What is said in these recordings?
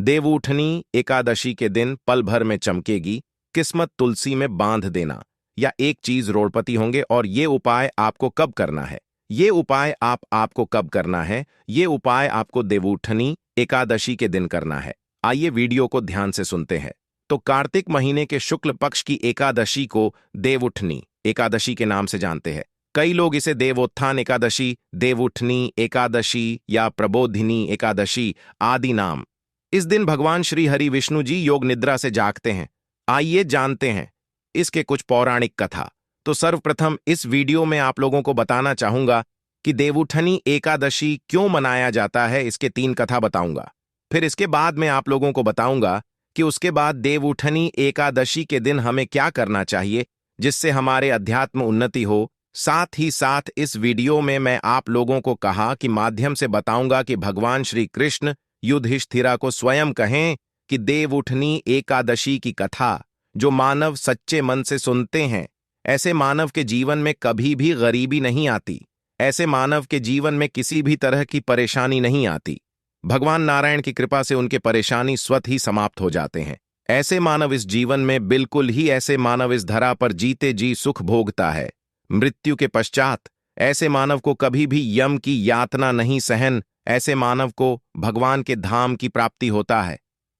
देवउठनी एकादशी के दिन पल भर में चमकेगी, किस्मत तुलसी में बांध देना, या एक चीज रोड़पति होंगे। और ये उपाय आपको कब करना है? ये उपाय आपको कब करना है? ये उपाय आपको देवउठनी एकादशी के दिन करना है। आइए वीडियो को ध्यान से सुनते हैं। तो कार्तिक महीने के शुक्ल पक्ष की एकादशी को देवउठनी एकादशी के नाम से जानते हैं। कई लोग इसे देवोत्थान एकादशी, देवउठनी एकादशी या प्रबोधिनी एकादशी आदि नाम। इस दिन भगवान श्री हरि विष्णु जी योग निद्रा से जागते हैं। आइए जानते हैं इसके कुछ पौराणिक कथा। तो सर्वप्रथम इस वीडियो में आप लोगों को बताना चाहूंगा कि देवउठनी एकादशी क्यों मनाया जाता है। इसके 3 कथा बताऊंगा। फिर इसके बाद मैं आप लोगों को बताऊंगा कि उसके बाद देवउठनी एकादशी के दिन हमें क्या करना चाहिए जिससे हमारे अध्यात्म उन्नति हो। साथ ही साथ इस वीडियो में मैं आप लोगों को कहा कि माध्यम से बताऊंगा कि भगवान श्री कृष्ण युधिष्ठिरा को स्वयं कहें कि देवउठनी एकादशी की कथा जो मानव सच्चे मन से सुनते हैं, ऐसे मानव के जीवन में कभी भी गरीबी नहीं आती। ऐसे मानव के जीवन में किसी भी तरह की परेशानी नहीं आती। भगवान नारायण की कृपा से उनके परेशानी स्वतः ही समाप्त हो जाते हैं। ऐसे मानव इस जीवन में बिल्कुल ही ऐसे मानव इस धरा पर जीते जी सुख भोगता है। मृत्यु के पश्चात ऐसे मानव को कभी भी यम की यातना नहीं सहन। ऐसे मानव को भगवान के धाम की प्राप्ति होता है,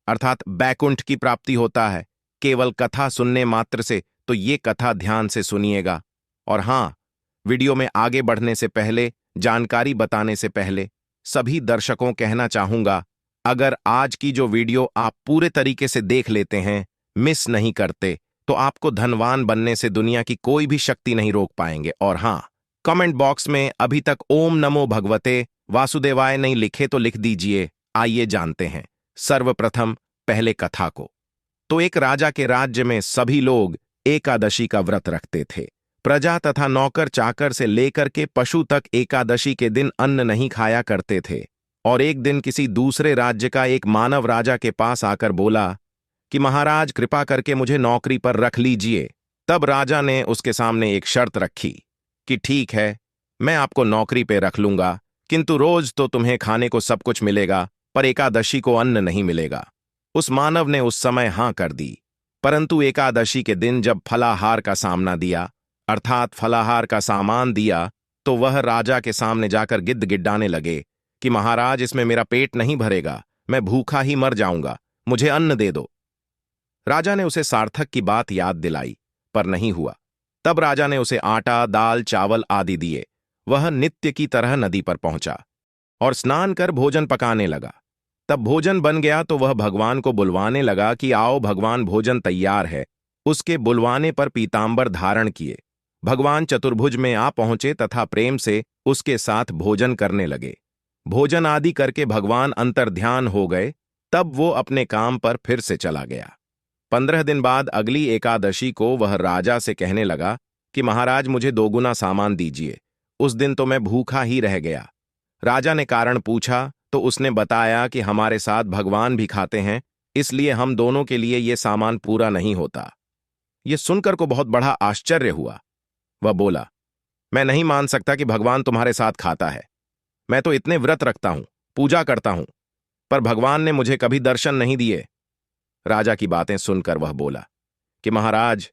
अर्थात बैकुंठ की प्राप्ति होता है, केवल कथा सुनने मात्र से। तो ये कथा ध्यान से सुनिएगा। और हां, वीडियो में आगे बढ़ने से पहले, जानकारी बताने से पहले सभी दर्शकों कहना चाहूंगा, अगर आज की जो वीडियो आप पूरे तरीके से देख लेते हैं, मिस नहीं करते, तो आपको धनवान बनने से दुनिया की कोई भी शक्ति नहीं रोक पाएंगे। और हां, कमेंट बॉक्स में अभी तक ओम नमो भगवते वासुदेवाय नहीं लिखे तो लिख दीजिए। आइए जानते हैं सर्वप्रथम पहले कथा को। तो एक राजा के राज्य में सभी लोग एकादशी का व्रत रखते थे। प्रजा तथा नौकर चाकर से लेकर के पशु तक एकादशी के दिन अन्न नहीं खाया करते थे। और एक दिन किसी दूसरे राज्य का एक मानव राजा के पास आकर बोला कि महाराज, कृपा करके मुझे नौकरी पर रख लीजिए। तब राजा ने उसके सामने एक शर्त रखी कि ठीक है, मैं आपको नौकरी पे रख लूंगा, किंतु रोज तो तुम्हें खाने को सब कुछ मिलेगा, पर एकादशी को अन्न नहीं मिलेगा। उस मानव ने उस समय हां कर दी। परंतु एकादशी के दिन जब फलाहार का सामना दिया, अर्थात फलाहार का सामान दिया, तो वह राजा के सामने जाकर गिड़गिड़ाने लगे कि महाराज, इसमें मेरा पेट नहीं भरेगा, मैं भूखा ही मर जाऊंगा, मुझे अन्न दे दो। राजा ने उसे सार्थक की बात याद दिलाई, पर नहीं हुआ। तब राजा ने उसे आटा, दाल, चावल आदि दिए। वह नित्य की तरह नदी पर पहुंचा और स्नान कर भोजन पकाने लगा। तब भोजन बन गया तो वह भगवान को बुलवाने लगा कि आओ भगवान, भोजन तैयार है। उसके बुलवाने पर पीतांबर धारण किए भगवान चतुर्भुज में आ पहुंचे तथा प्रेम से उसके साथ भोजन करने लगे। भोजन आदि करके भगवान अंतर्ध्यान हो गए। तब वो अपने काम पर फिर से चला गया। 15 दिन बाद अगली एकादशी को वह राजा से कहने लगा कि महाराज, मुझे 2 गुना सामान दीजिए। उस दिन तो मैं भूखा ही रह गया। राजा ने कारण पूछा तो उसने बताया कि हमारे साथ भगवान भी खाते हैं, इसलिए हम दोनों के लिए ये सामान पूरा नहीं होता। यह सुनकर को बहुत बड़ा आश्चर्य हुआ। वह बोला, मैं नहीं मान सकता कि भगवान तुम्हारे साथ खाता है। मैं तो इतने व्रत रखता हूं, पूजा करता हूं, पर भगवान ने मुझे कभी दर्शन नहीं दिए। राजा की बातें सुनकर वह बोला कि महाराज,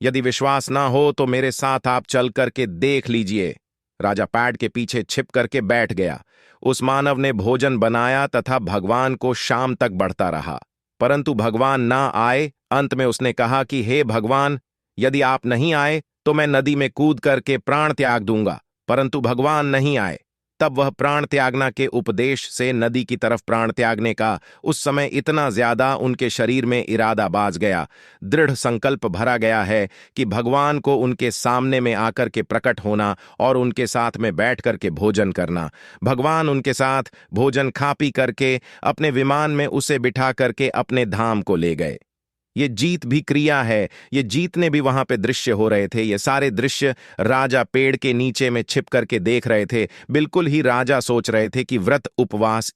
यदि विश्वास ना हो तो मेरे साथ आप चल करके देख लीजिए। राजा पैड के पीछे छिप करके बैठ गया। उस मानव ने भोजन बनाया तथा भगवान को शाम तक बढ़ता रहा, परंतु भगवान ना आए। अंत में उसने कहा कि हे भगवान, यदि आप नहीं आए तो मैं नदी में कूद करके प्राण त्याग दूंगा। परंतु भगवान नहीं आए। तब वह प्राण त्यागना के उपदेश से नदी की तरफ प्राण त्यागने का उस समय इतना ज्यादा उनके शरीर में इरादा बाज गया, दृढ़ संकल्प भरा गया है कि भगवान को उनके सामने में आकर के प्रकट होना और उनके साथ में बैठ करके भोजन करना। भगवान उनके साथ भोजन खा पी करके अपने विमान में उसे बिठा करके अपने धाम को ले गए। ये जीत भी क्रिया है। ये जीतने भी वहां पे दृश्य हो रहे थे। ये सारे दृश्य राजा पेड़ के नीचे में छिप करके देख रहे थे। बिल्कुल ही राजा सोच रहे थे कि व्रत उपवास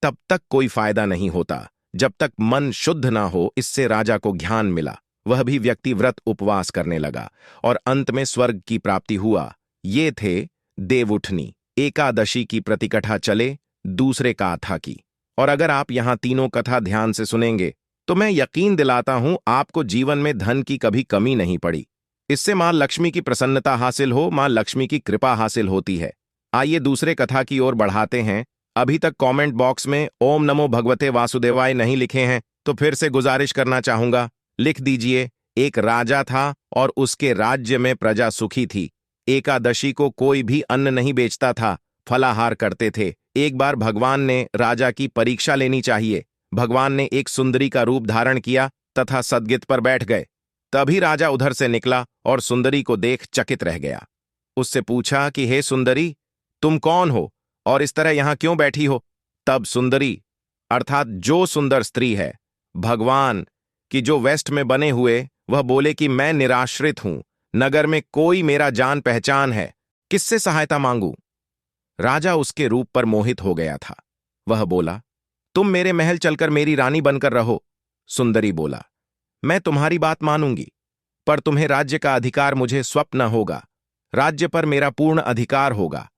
तब तक कोई फायदा नहीं होता जब तक मन शुद्ध ना हो। इससे राजा को ज्ञान मिला। वह भी व्यक्ति व्रत उपवास करने लगा और अंत में स्वर्ग की प्राप्ति हुआ। ये थे देवउठनी एकादशी की प्रतिकथा। चले दूसरे गाथा की और अगर आप यहाँ तीनों कथा ध्यान से सुनेंगे तो मैं यकीन दिलाता हूं आपको जीवन में धन की कभी कमी नहीं पड़ी। इससे मां लक्ष्मी की प्रसन्नता हासिल हो, मां लक्ष्मी की कृपा हासिल होती है। आइए दूसरे कथा की ओर बढ़ाते हैं। अभी तक कमेंट बॉक्स में ओम नमो भगवते वासुदेवाय नहीं लिखे हैं तो फिर से गुजारिश करना चाहूंगा, लिख दीजिए। एक राजा था और उसके राज्य में प्रजा सुखी थी। एकादशी को कोई भी अन्न नहीं बेचता था, फलाहार करते थे। एक बार भगवान ने राजा की परीक्षा लेनी चाहिए। भगवान ने एक सुंदरी का रूप धारण किया तथा सदगित पर बैठ गए। तभी राजा उधर से निकला और सुंदरी को देख चकित रह गया। उससे पूछा कि हे सुंदरी, तुम कौन हो और इस तरह यहां क्यों बैठी हो? तब सुंदरी अर्थात जो सुंदर स्त्री है, भगवान की जो वेस्ट में बने हुए, वह बोले कि मैं निराश्रित हूं, नगर में कोई मेरा जान पहचान है, किससे सहायता मांगू? राजा उसके रूप पर मोहित हो गया था। वह बोला, तुम मेरे महल चलकर मेरी रानी बनकर रहो। सुंदरी बोला, मैं तुम्हारी बात मानूंगी, पर तुम्हें राज्य का अधिकार मुझे स्वप्न होगा। राज्य पर मेरा पूर्ण अधिकार होगा।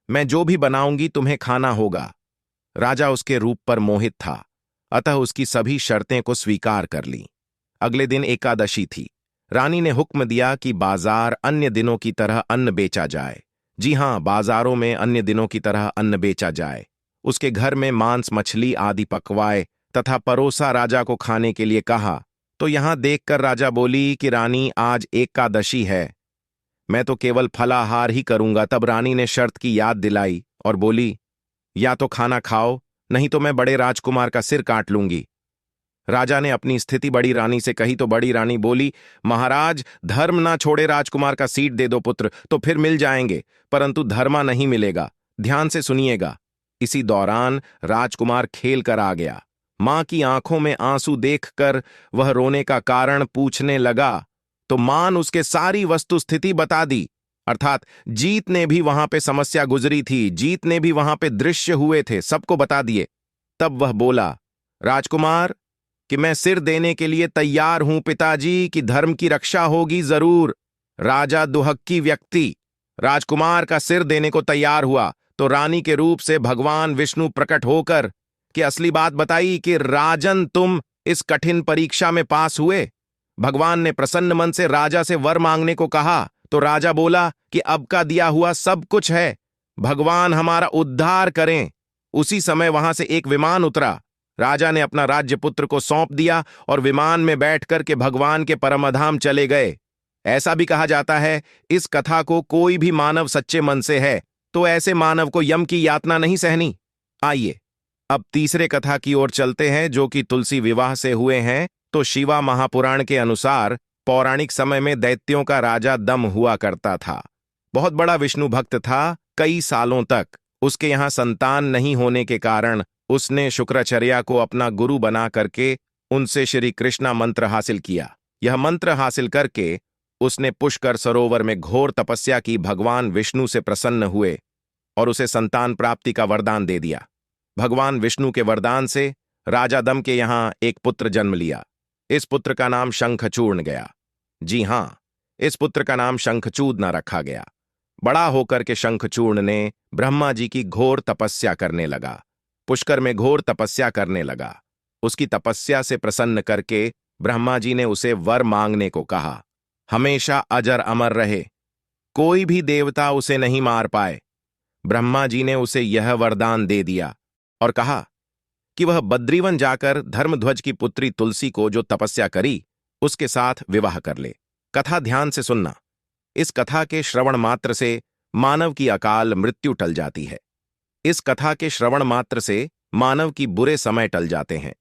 मैं जो भी बनाऊंगी तुम्हें खाना होगा। राजा उसके रूप पर मोहित था, अतः उसकी सभी शर्तें को स्वीकार कर ली। अगले दिन एकादशी थी। रानी ने हुक्म दिया कि बाजार अन्य दिनों की तरह अन्न बेचा जाए। जी हां, बाजारों में अन्य दिनों की तरह अन्न बेचा जाए। उसके घर में मांस मछली आदि पकवाए तथा परोसा राजा को खाने के लिए कहा। तो यहां देखकर राजा बोली कि रानी, आज एकादशी है, मैं तो केवल फलाहार ही करूंगा। तब रानी ने शर्त की याद दिलाई और बोली, या तो खाना खाओ, नहीं तो मैं बड़े राजकुमार का सिर काट लूंगी। राजा ने अपनी स्थिति बड़ी रानी से कही तो बड़ी रानी बोली, महाराज, धर्म ना छोड़े राजकुमार का सीट दे दो पुत्र, तो फिर मिल जाएंगे, परंतु धर्मा नहीं मिलेगा। ध्यान से सुनिएगा। इसी दौरान राजकुमार खेल कर आ गया। मां की आंखों में आंसू देखकर वह रोने का कारण पूछने लगा तो मां उसके सारी वस्तु स्थिति बता दी। अर्थात जीत ने भी वहां पे समस्या गुजरी थी, जीत ने भी वहां पे दृश्य हुए थे, सबको बता दिए। तब वह बोला, राजकुमार, कि मैं सिर देने के लिए तैयार हूं पिताजी, कि धर्म की रक्षा होगी जरूर। राजा दुहक्की व्यक्ति राजकुमार का सिर देने को तैयार हुआ तो रानी के रूप से भगवान विष्णु प्रकट होकर कि असली बात बताई कि राजन, तुम इस कठिन परीक्षा में पास हुए। भगवान ने प्रसन्न मन से राजा से वर मांगने को कहा तो राजा बोला कि अब का दिया हुआ सब कुछ है, भगवान हमारा उद्धार करें। उसी समय वहां से एक विमान उतरा। राजा ने अपना राज्य पुत्र को सौंप दिया और विमान में बैठकर के भगवान के परमधाम चले गए। ऐसा भी कहा जाता है, इस कथा को कोई भी मानव सच्चे मन से है तो ऐसे मानव को यम की यातना नहीं सहनी। आइए अब तीसरे कथा की ओर चलते हैं, जो कि तुलसी विवाह से हुए हैं। तो शिवा महापुराण के अनुसार पौराणिक समय में दैत्यों का राजा दम हुआ करता था। बहुत बड़ा विष्णु भक्त था। कई सालों तक उसके यहां संतान नहीं होने के कारण उसने शुक्राचार्य को अपना गुरु बना करके उनसे श्री कृष्णा मंत्र हासिल किया। यह मंत्र हासिल करके उसने पुष्कर सरोवर में घोर तपस्या की। भगवान विष्णु से प्रसन्न हुए और उसे संतान प्राप्ति का वरदान दे दिया। भगवान विष्णु के वरदान से राजा दम के यहां एक पुत्र जन्म लिया। इस पुत्र का नाम शंखचूर्ण गया। जी हां, इस पुत्र का नाम शंखचूद न रखा गया। बड़ा होकर के शंखचूर्ण ने ब्रह्मा जी की घोर तपस्या करने लगा, पुष्कर में घोर तपस्या करने लगा। उसकी तपस्या से प्रसन्न करके ब्रह्मा जी ने उसे वर मांगने को कहा, हमेशा अजर अमर रहे, कोई भी देवता उसे नहीं मार पाए। ब्रह्मा जी ने उसे यह वरदान दे दिया और कहा कि वह बद्रीवन जाकर धर्मध्वज की पुत्री तुलसी को, जो तपस्या करी, उसके साथ विवाह कर ले। कथा ध्यान से सुनना। इस कथा के श्रवण मात्र से मानव की अकाल मृत्यु टल जाती है। इस कथा के श्रवण मात्र से मानव की बुरे समय टल जाते हैं।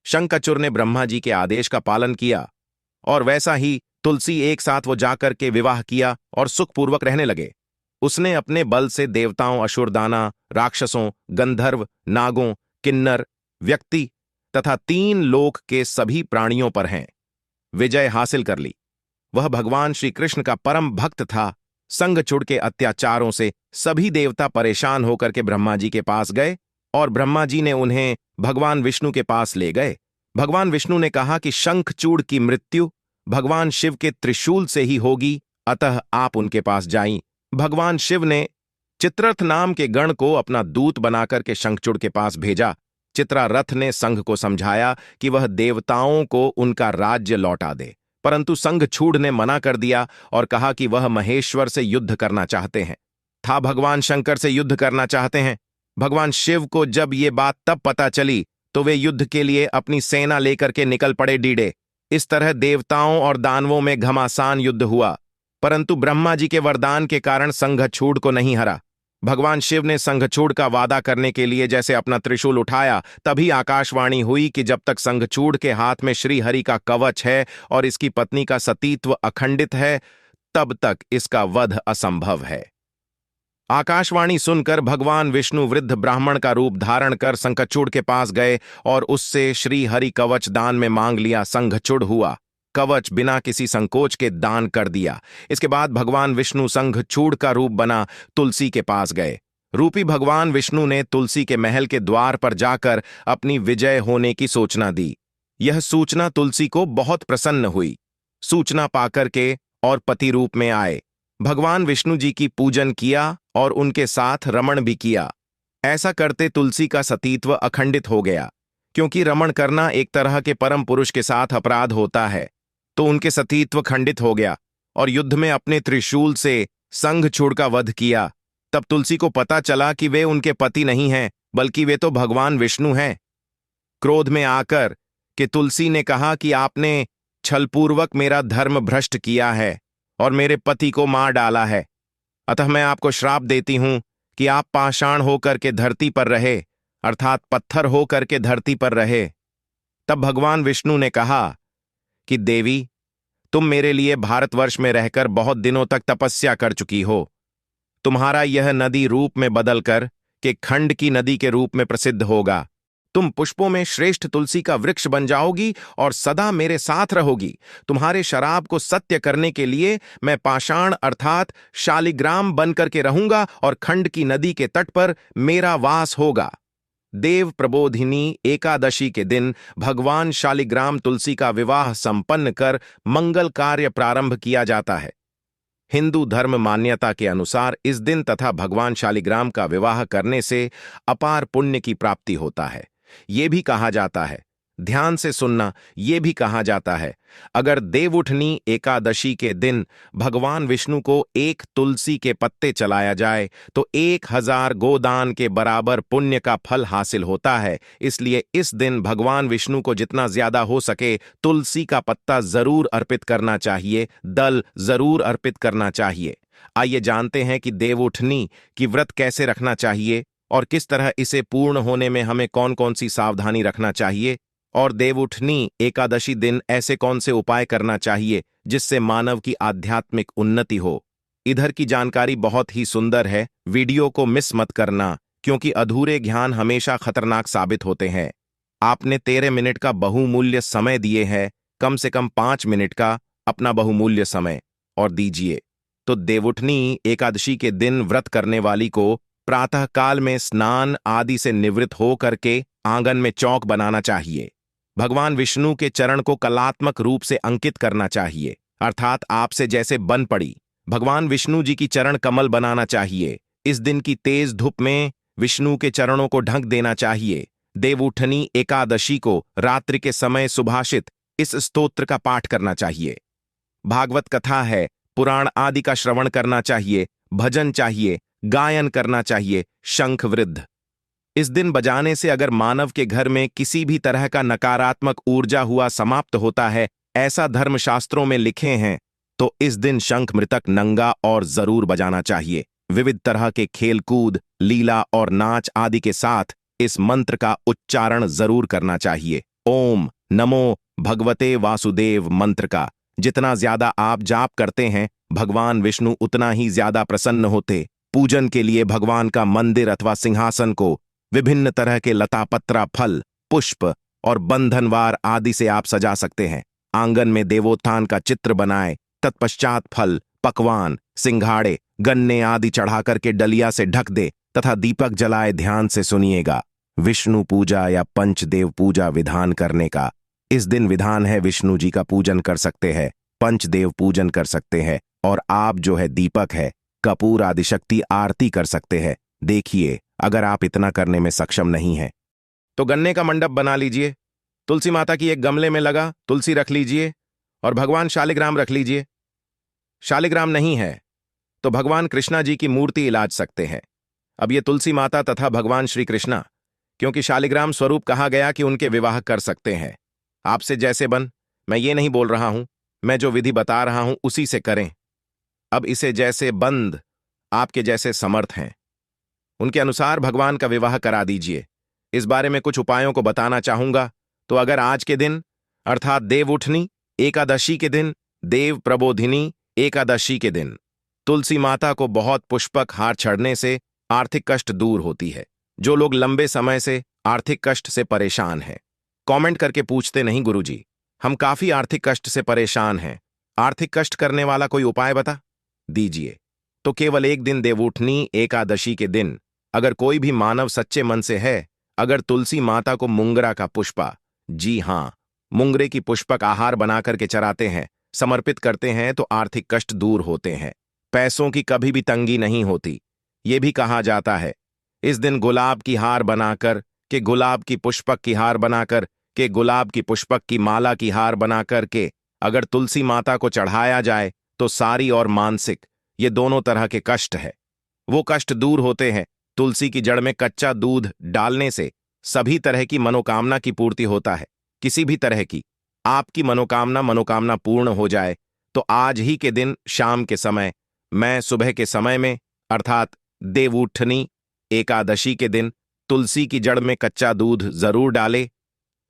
शंखचूड़ ने ब्रह्मा जी के आदेश का पालन किया और वैसा ही तुलसी एक साथ वो जाकर के विवाह किया और सुखपूर्वक रहने लगे। उसने अपने बल से देवताओं, असुरदाना, राक्षसों, गंधर्व, नागों, किन्नर, व्यक्ति तथा 3 लोक के सभी प्राणियों पर हैं विजय हासिल कर ली। वह भगवान श्री कृष्ण का परम भक्त था। शंखचूड़ के अत्याचारों से सभी देवता परेशान होकर के ब्रह्मा जी के पास गए और ब्रह्मा जी ने उन्हें भगवान विष्णु के पास ले गए। भगवान विष्णु ने कहा कि शंखचूड़ की मृत्यु भगवान शिव के त्रिशूल से ही होगी, अतः आप उनके पास जाइं। भगवान शिव ने चित्ररथ नाम के गण को अपना दूत बनाकर के शंखचूड़ के पास भेजा चित्रारथ ने संघ को समझाया कि वह देवताओं को उनका राज्य लौटा दे, परंतु संघचूड़ ने मना कर दिया और कहा कि वह महेश्वर से युद्ध करना चाहते हैं, भगवान शंकर से युद्ध करना चाहते हैं। भगवान शिव को जब ये बात तब पता चली तो वे युद्ध के लिए अपनी सेना लेकर के निकल पड़े डीडे। इस तरह देवताओं और दानवों में घमासान युद्ध हुआ, परंतु ब्रह्मा जी के वरदान के कारण संघचूड़ को नहीं हरा। भगवान शिव ने संघचूड़ का वादा करने के लिए जैसे अपना त्रिशूल उठाया, तभी आकाशवाणी हुई कि जब तक संघचूड़ के हाथ में श्री हरि का कवच है और इसकी पत्नी का सतीत्व अखंडित है, तब तक इसका वध असंभव है। आकाशवाणी सुनकर भगवान विष्णु वृद्ध ब्राह्मण का रूप धारण कर संघचूड़ के पास गए और उससे श्री हरि कवच दान में मांग लिया। संघचूड़ हुआ, कवच बिना किसी संकोच के दान कर दिया। इसके बाद भगवान विष्णु संघचूड़ का रूप बना तुलसी के पास गए। रूपी भगवान विष्णु ने तुलसी के महल के द्वार पर जाकर अपनी विजय होने की सूचना दी। यह सूचना तुलसी को बहुत प्रसन्न हुई। सूचना पाकर के और पति रूप में आए, भगवान विष्णु जी की पूजन किया और उनके साथ रमण भी किया। ऐसा करते तुलसी का सतीत्व अखंडित हो गया, क्योंकि रमण करना एक तरह के परम पुरुष के साथ अपराध होता है, तो उनके सतीत्व खंडित हो गया और युद्ध में अपने त्रिशूल से संघचूड़ का वध किया। तब तुलसी को पता चला कि वे उनके पति नहीं हैं, बल्कि वे तो भगवान विष्णु हैं। क्रोध में आकर कि तुलसी ने कहा कि आपने छलपूर्वक मेरा धर्म भ्रष्ट किया है और मेरे पति को मार डाला है, अतः मैं आपको श्राप देती हूं कि आप पाषाण होकर के धरती पर रहे, अर्थात पत्थर होकर के धरती पर रहे। तब भगवान विष्णु ने कहा कि देवी, तुम मेरे लिए भारतवर्ष में रहकर बहुत दिनों तक तपस्या कर चुकी हो। तुम्हारा यह नदी रूप में बदलकर के खंड की नदी के रूप में प्रसिद्ध होगा। तुम पुष्पों में श्रेष्ठ तुलसी का वृक्ष बन जाओगी और सदा मेरे साथ रहोगी। तुम्हारे शराब को सत्य करने के लिए मैं पाषाण अर्थात शालिग्राम बनकर के रहूंगा और खंड की नदी के तट पर मेरा वास होगा। देव प्रबोधिनी एकादशी के दिन भगवान शालिग्राम तुलसी का विवाह संपन्न कर मंगल कार्य प्रारंभ किया जाता है। हिंदू धर्म मान्यता के अनुसार इस दिन तथा भगवान शालिग्राम का विवाह करने से अपार पुण्य की प्राप्ति होता है। ये भी कहा जाता है, ध्यान से सुनना, ये भी कहा जाता है, अगर देवउठनी एकादशी के दिन भगवान विष्णु को एक तुलसी के पत्ते चलाया जाए तो 1000 गोदान के बराबर पुण्य का फल हासिल होता है। इसलिए इस दिन भगवान विष्णु को जितना ज्यादा हो सके तुलसी का पत्ता जरूर अर्पित करना चाहिए, दल जरूर अर्पित करना चाहिए। आइए जानते हैं कि देवउठनी की व्रत कैसे रखना चाहिए और किस तरह इसे पूर्ण होने में हमें कौन कौन सी सावधानी रखना चाहिए, और देवउठनी एकादशी दिन ऐसे कौन से उपाय करना चाहिए जिससे मानव की आध्यात्मिक उन्नति हो। इधर की जानकारी बहुत ही सुंदर है, वीडियो को मिस मत करना, क्योंकि अधूरे ज्ञान हमेशा खतरनाक साबित होते हैं। आपने 13 मिनट का बहुमूल्य समय दिए हैं, कम से कम 5 मिनट का अपना बहुमूल्य समय और दीजिए। तो देवउठनी एकादशी के दिन व्रत करने वाली को प्रातः काल में स्नान आदि से निवृत्त हो करके आंगन में चौक बनाना चाहिए। भगवान विष्णु के चरण को कलात्मक रूप से अंकित करना चाहिए, अर्थात आपसे जैसे बन पड़ी भगवान विष्णु जी की चरण कमल बनाना चाहिए। इस दिन की तेज धूप में विष्णु के चरणों को ढक देना चाहिए। देवउठनी एकादशी को रात्रि के समय सुभाषित इस स्तोत्र का पाठ करना चाहिए। भागवत कथा है, पुराण आदि का श्रवण करना चाहिए, भजन चाहिए, गायन करना चाहिए, शंख वृद्ध इस दिन बजाने से अगर मानव के घर में किसी भी तरह का नकारात्मक ऊर्जा हुआ समाप्त होता है, ऐसा धर्मशास्त्रों में लिखे हैं, तो इस दिन शंख मृतक नंगा और जरूर बजाना चाहिए। विविध तरह के खेलकूद, लीला और नाच आदि के साथ इस मंत्र का उच्चारण जरूर करना चाहिए। ओम नमो भगवते वासुदेव मंत्र का जितना ज्यादा आप जाप करते हैं, भगवान विष्णु उतना ही ज्यादा प्रसन्न होते। पूजन के लिए भगवान का मंदिर अथवा सिंहासन को विभिन्न तरह के लता पत्रा, फल, पुष्प और बंधनवार आदि से आप सजा सकते हैं। आंगन में देवोत्थान का चित्र बनाएं, तत्पश्चात फल, पकवान, सिंघाड़े, गन्ने आदि चढ़ाकर के डलिया से ढक दे तथा दीपक जलाए। ध्यान से सुनिएगा, विष्णु पूजा या पंचदेव पूजा विधान करने का इस दिन विधान है। विष्णु जी का पूजन कर सकते हैं, पंचदेव पूजन कर सकते हैं, और आप जो है दीपक है, कपूर आदि शक्ति आरती कर सकते हैं। देखिए, अगर आप इतना करने में सक्षम नहीं हैं तो गन्ने का मंडप बना लीजिए, तुलसी माता की एक गमले में लगा तुलसी रख लीजिए और भगवान शालिग्राम रख लीजिए। शालिग्राम नहीं है तो भगवान कृष्णा जी की मूर्ति इलाज सकते हैं। अब ये तुलसी माता तथा भगवान श्री कृष्णा, क्योंकि शालिग्राम स्वरूप कहा गया कि उनके विवाह कर सकते हैं। आपसे जैसे बन, मैं ये नहीं बोल रहा हूं, मैं जो विधि बता रहा हूं उसी से करें। अब इसे जैसे बंद आपके जैसे समर्थ हैं उनके अनुसार भगवान का विवाह करा दीजिए। इस बारे में कुछ उपायों को बताना चाहूंगा। तो अगर आज के दिन अर्थात देव उठनी एकादशी के दिन, देव प्रबोधिनी एकादशी के दिन तुलसी माता को बहुत पुष्पक हार चढ़ने से आर्थिक कष्ट दूर होती है। जो लोग लंबे समय से आर्थिक कष्ट से परेशान हैं, कमेंट करके पूछते नहीं गुरुजी, हम काफी आर्थिक कष्ट से परेशान हैं, आर्थिक कष्ट करने वाला कोई उपाय बता दीजिए। तो केवल एक दिन देवउठनी एकादशी के दिन अगर कोई भी मानव सच्चे मन से है, अगर तुलसी माता को मुंगरा का पुष्पा, जी हां, मुंगरे की पुष्पक आहार बना करके चराते हैं, समर्पित करते हैं तो आर्थिक कष्ट दूर होते हैं, पैसों की कभी भी तंगी नहीं होती। ये भी कहा जाता है इस दिन गुलाब की हार बनाकर के, गुलाब की पुष्पक की हार बनाकर के, गुलाब की पुष्पक की माला की हार बनाकर के अगर तुलसी माता को चढ़ाया जाए तो सारी और मानसिक ये दोनों तरह के कष्ट है वो कष्ट दूर होते हैं। तुलसी की जड़ में कच्चा दूध डालने से सभी तरह की मनोकामना की पूर्ति होता है। किसी भी तरह की आपकी मनोकामना पूर्ण हो जाए तो आज ही के दिन शाम के समय, मैं सुबह के समय में अर्थात देवउठनी एकादशी के दिन तुलसी की जड़ में कच्चा दूध जरूर डाले,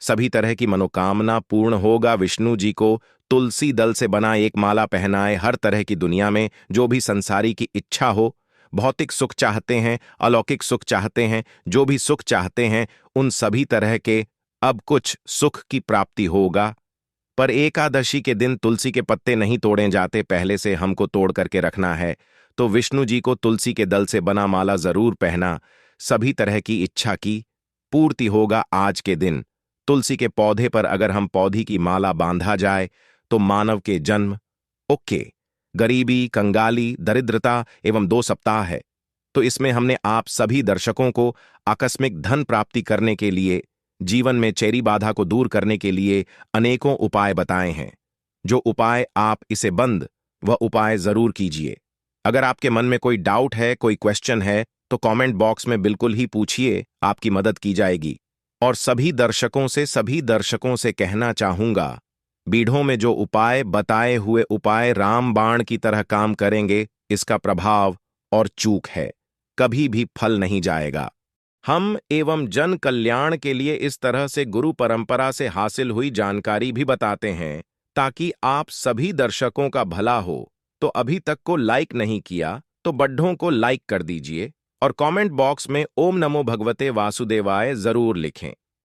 सभी तरह की मनोकामना पूर्ण होगा। विष्णु जी को तुलसी दल से बना एक माला पहनाए। हर तरह की दुनिया में जो भी संसारी की इच्छा हो, भौतिक सुख चाहते हैं, अलौकिक सुख चाहते हैं, जो भी सुख चाहते हैं उन सभी तरह के अब कुछ सुख की प्राप्ति होगा। पर एकादशी के दिन तुलसी के पत्ते नहीं तोड़े जाते, पहले से हमको तोड़ करके रखना है। तो विष्णु जी को तुलसी के दल से बना माला जरूर पहना, सभी तरह की इच्छा की पूर्ति होगा। आज के दिन तुलसी के पौधे पर अगर हम पौधी की माला बांधा जाए तो मानव के जन्म ओके, गरीबी, कंगाली, दरिद्रता एवं 2 सप्ताह है। तो इसमें हमने आप सभी दर्शकों को आकस्मिक धन प्राप्ति करने के लिए, जीवन में चेरी बाधा को दूर करने के लिए अनेकों उपाय बताए हैं। जो उपाय आप इसे बंद वह उपाय जरूर कीजिए। अगर आपके मन में कोई डाउट है, कोई क्वेश्चन है तो कमेंट बॉक्स में बिल्कुल ही पूछिए, आपकी मदद की जाएगी। और सभी दर्शकों से कहना चाहूंगा, वीडियो में जो उपाय बताए हुए उपाय रामबाण की तरह काम करेंगे, इसका प्रभाव और चूक है, कभी भी फल नहीं जाएगा। हम एवं जन कल्याण के लिए इस तरह से गुरु परंपरा से हासिल हुई जानकारी भी बताते हैं ताकि आप सभी दर्शकों का भला हो। तो अभी तक को लाइक नहीं किया तो बड्ढों को लाइक कर दीजिए और कमेंट बॉक्स में ओम नमो भगवते वासुदेवाय जरूर लिखें।